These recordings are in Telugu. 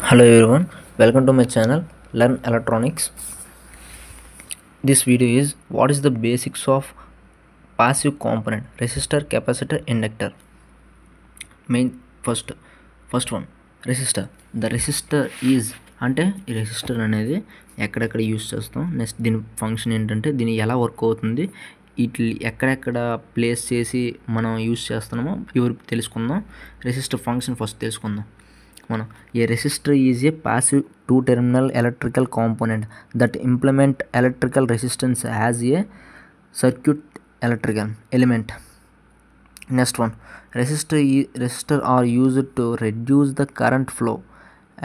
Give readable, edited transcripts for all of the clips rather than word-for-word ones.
Hello everyone, welcome to my channel Learn Electronics. This video is what is the basics of passive component resistor, capacitor, inductor. Main first one resistor. The resistor is అంటే ఈ రెసిస్టర్ అనేది ఎక్కడెక్కడ యూస్ చేస్తాం, నెక్స్ట్ దీని ఫంక్షన్ ఏంటంటే దీని ఎలా వర్క్ అవుతుంది, ఇట్లా ఎక్కడెక్కడ ప్లేస్ చేసి మనం యూస్ చేస్తున్నామో ఇవి తెలుసుకుందాం. రెసిస్టర్ ఫంక్షన్ ఫస్ట్ తెలుసుకుందాం. మనం a resistor is a passive two terminal electrical component that implement electrical resistance as a circuit electrical element. Next one resistor are used to reduce the current flow,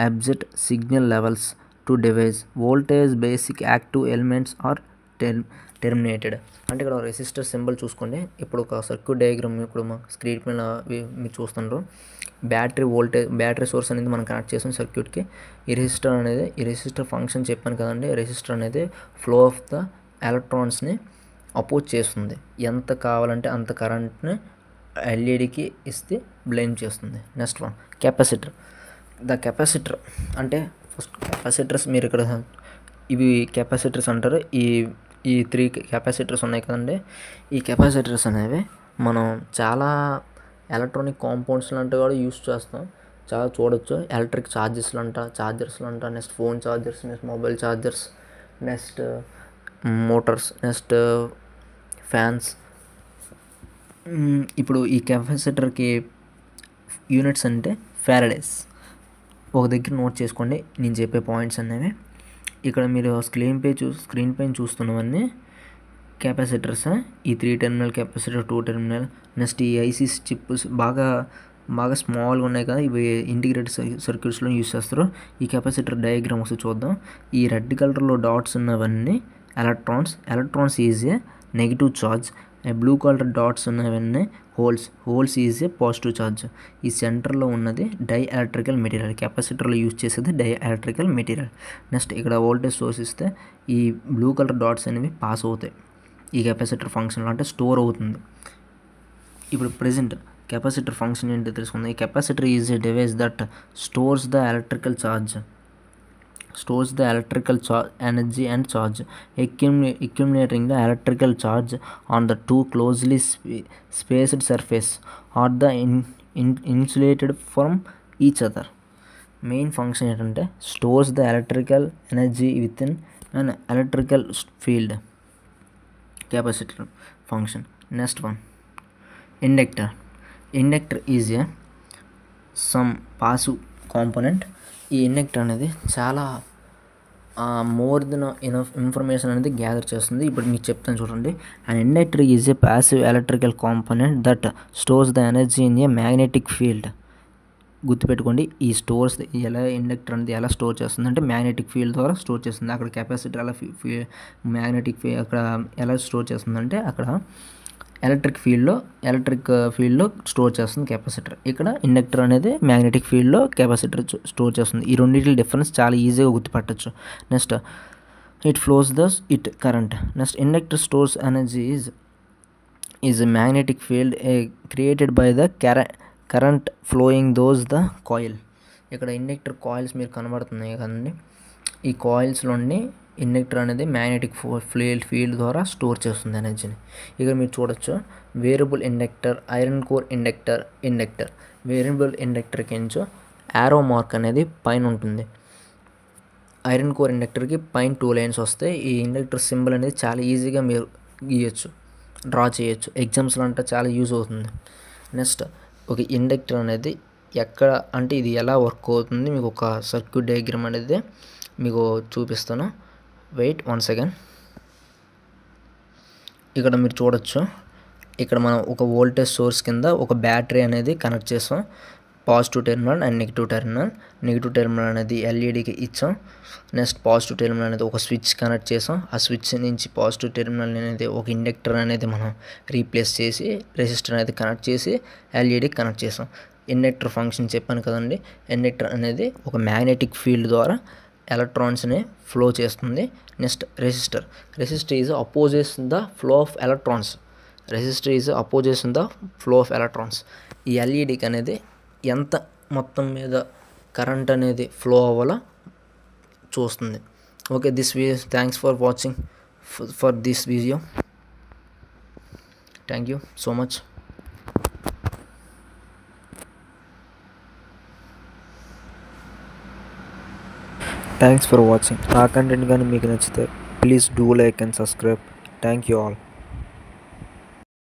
absorb signal levels to device voltage. Basic active elements are terminated. అంటే ఇక్కడ రెసిస్టర్ సింబల్ చూసుకోండి. ఇప్పుడు ఒక సర్క్యూట్ డయాగ్రామ్ ఇప్పుడు స్క్రీన్ పైన మీరు చూస్తున్నారు. బ్యాటరీ సోర్స్ అనేది మనం కనెక్ట్ చేసాం సర్క్యూట్కి. ఈ రెసిస్టర్ ఫంక్షన్ చెప్పాను కదండి. రెసిస్టర్ అనేది ఫ్లో ఆఫ్ ద ఎలక్ట్రాన్స్ని అపోజ్ చేస్తుంది. ఎంత కావాలంటే అంత కరెంట్ని ఎల్ఈడికి ఇస్తే బ్లైండ్ చేస్తుంది. Next one capacitor. The capacitor అంటే ఫస్ట్ కెపాసిటర్స్ మీరు ఇక్కడ ఇవి కెపాసిటర్స్ అంటారు. ఈ 3 కెపాసిటర్స్ ఉన్నాయి కదండి. ఈ కెపాసిటర్స్ అనేవి మనం చాలా ఎలక్ట్రానిక్ కాంపౌండ్స్ లాంటివి కూడా యూస్ చేస్తాం. చాలా చూడొచ్చు. ఎలక్ట్రిక్ చార్జర్స్లు అంట, next phone chargers, next mobile chargers, next Motors, next fans. ఇప్పుడు ఈ కెపాసిటర్కి యూనిట్స్ అంటే ఫారడేస్. ఒక దగ్గర నోట్ చేసుకోండి నేను చెప్పే పాయింట్స్ అనేవి. ఇక్కడ మీరు స్క్రీన్ పైన చూస్తున్నవన్నీ కెపాసిటర్స్. ఈ 3 టెర్మినల్ కెపాసిటర్, 2 టెర్మినల్. నెక్స్ట్ ఈ ఐసీస్ చిప్స్ బాగా స్మాల్గా ఉన్నాయి కదా, ఇవి ఇంటిగ్రేటెడ్ సర్క్యూట్స్లో యూస్ చేస్తారు. ఈ కెపాసిటర్ డయాగ్రామ్ ఒకసారి చూద్దాం. ఈ రెడ్ కలర్లో డాట్స్ ఉన్నవన్నీ electrons is a negative charge. Blue colour dots ఉన్నవన్నీ holes is a positive charge. ఈ సెంటర్లో ఉన్నది డై ఎలక్ట్రికల్ మెటీరియల్. కెపాసిటర్లో యూజ్ చేసేది డై ఎలక్ట్రికల్ మెటీరియల్. నెక్స్ట్ ఇక్కడ వోల్టేజ్ సోర్స్ ఇస్తే ఈ బ్లూ కలర్ డాట్స్ అనేవి పాస్ అవుతాయి. ఈ కెపాసిటర్ ఫంక్షన్లో అంటే స్టోర్ అవుతుంది. ఇప్పుడు ప్రెజెంట్ కెపాసిటర్ ఫంక్షన్ ఏంటో తెలుసుకుందాం. ఈ capacitor is a device that stores the electrical energy and charge, accumulating the electrical charge on the two closely spaced surface or the insulated from each other. Main function ఏంటంటే stores the electrical energy within an electrical field. Capacitor function. Next one inductor is a some passive component. ఈ ఇండక్టర్ అనేది చాలా మోర్ దెన్ ఇనఫ్ ఇన్ఫర్మేషన్ అనేది గ్యాదర్ చేస్తుంది. ఇప్పుడు మీకు చెప్తాను చూడండి. And inductor is a passive electrical component that stores the energy in a magnetic field. గుర్తుపెట్టుకోండి, ఈ ఇండక్టర్ అనేది ఎలా స్టోర్ చేస్తుంది అంటే మ్యాగ్నెటిక్ ఫీల్డ్ ద్వారా స్టోర్ చేస్తుంది. అక్కడ కెపాసిటర్ ఎలా అక్కడ ఎలా స్టోర్ చేస్తుందంటే అక్కడ ఎలక్ట్రిక్ ఫీల్డ్లో స్టోర్ చేస్తుంది కెపాసిటర్. ఇక్కడ ఇండక్టర్ అనేది మ్యాగ్నెటిక్ ఫీల్డ్లో కెపాసిటర్ స్టోర్ చేస్తుంది. ఈ రెండింటి డిఫరెన్స్ చాలా ఈజీగా గుర్తుపట్టచ్చు. Next it flows it current. Next inductor stores energy is magnetic field created by the current flowing the coil. ఇక్కడ ఇండక్టర్ కాయిల్స్ మీరు కనబడుతున్నాయి కదండి. ఈ కాయిల్స్లోని ఇండక్టర్ అనేది మ్యాగ్నెటిక్ ఫీల్డ్ ద్వారా స్టోర్ చేస్తుంది ఎనర్జీని. ఇక్కడ మీరు చూడొచ్చు variable inductor, iron core inductor. Variable ఇండక్టర్కి ఎంచో యారో మార్క్ అనేది పైన ఉంటుంది. ఐరన్ కోర్ ఇండక్టర్కి పైన 2 లైన్స్ వస్తాయి. ఈ ఇండక్టర్ సింబల్ అనేది చాలా ఈజీగా మీరు డ్రా చేయొచ్చు. ఎగ్జామ్స్లో అంటే చాలా యూజ్ అవుతుంది. నెక్స్ట్ ఒక ఇండక్టర్ అనేది ఎక్కడ అంటే ఇది ఎలా వర్క్ అవుతుంది మీకు ఒక సర్క్యూట్ డయాగ్రామ్ అనేది మీకు చూపిస్తాను. Wait 1 second. ఇక్కడ మీరు చూడొచ్చు. ఇక్కడ మనం ఒక వోల్టేజ్ సోర్స్ కింద ఒక బ్యాటరీ అనేది కనెక్ట్ చేసాం. Positive terminal and negative terminal అనేది ఎల్ఈడికి ఇచ్చాం. నెక్స్ట్ పాజిటివ్ టెర్మినల్ అనేది ఒక స్విచ్ కనెక్ట్ చేసాం. ఆ స్విచ్ నుంచి పాజిటివ్ టెర్మినల్ అనేది ఒక ఇండక్టర్ అనేది మనం రీప్లేస్ చేసి రెసిస్టర్ అనేది కనెక్ట్ చేసి ఎల్ఈడికి కనెక్ట్ చేసాం. ఇండక్టర్ ఫంక్షన్ చెప్పాను కదండి. ఇండక్టర్ అనేది ఒక మ్యాగ్నెటిక్ ఫీల్డ్ ద్వారా ఎలక్ట్రాన్స్ని ఫ్లో చేస్తుంది. Next resistor is opposes the flow of electrons. ఈ ఎల్ఈడికి అనేది ఎంత మొత్తం మీద కరెంట్ అనేది ఫ్లో అవ్వాలా చూస్తుంది. Okay, this video, thanks for watching for this video. Thank you so much. Thanks for watching. నా కంటెంట్ కానీ మీకు నచ్చితే please do like and subscribe. Thank you all.